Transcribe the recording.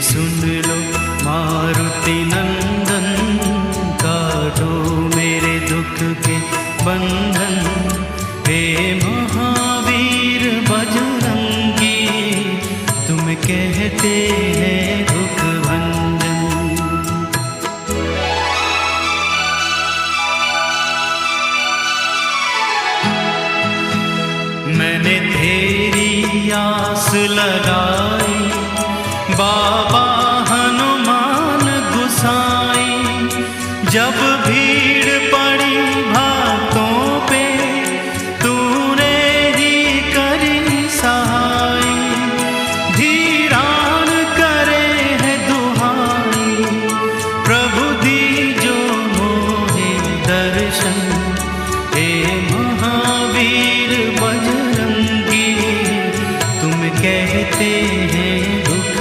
सुन लो मारुति नंदन, काटो मेरे दुख के बंधन। हे महावीर बजरंगी, तुम कहते हैं दुख भंजन। मैंने तेरी आस लगाई बाबा,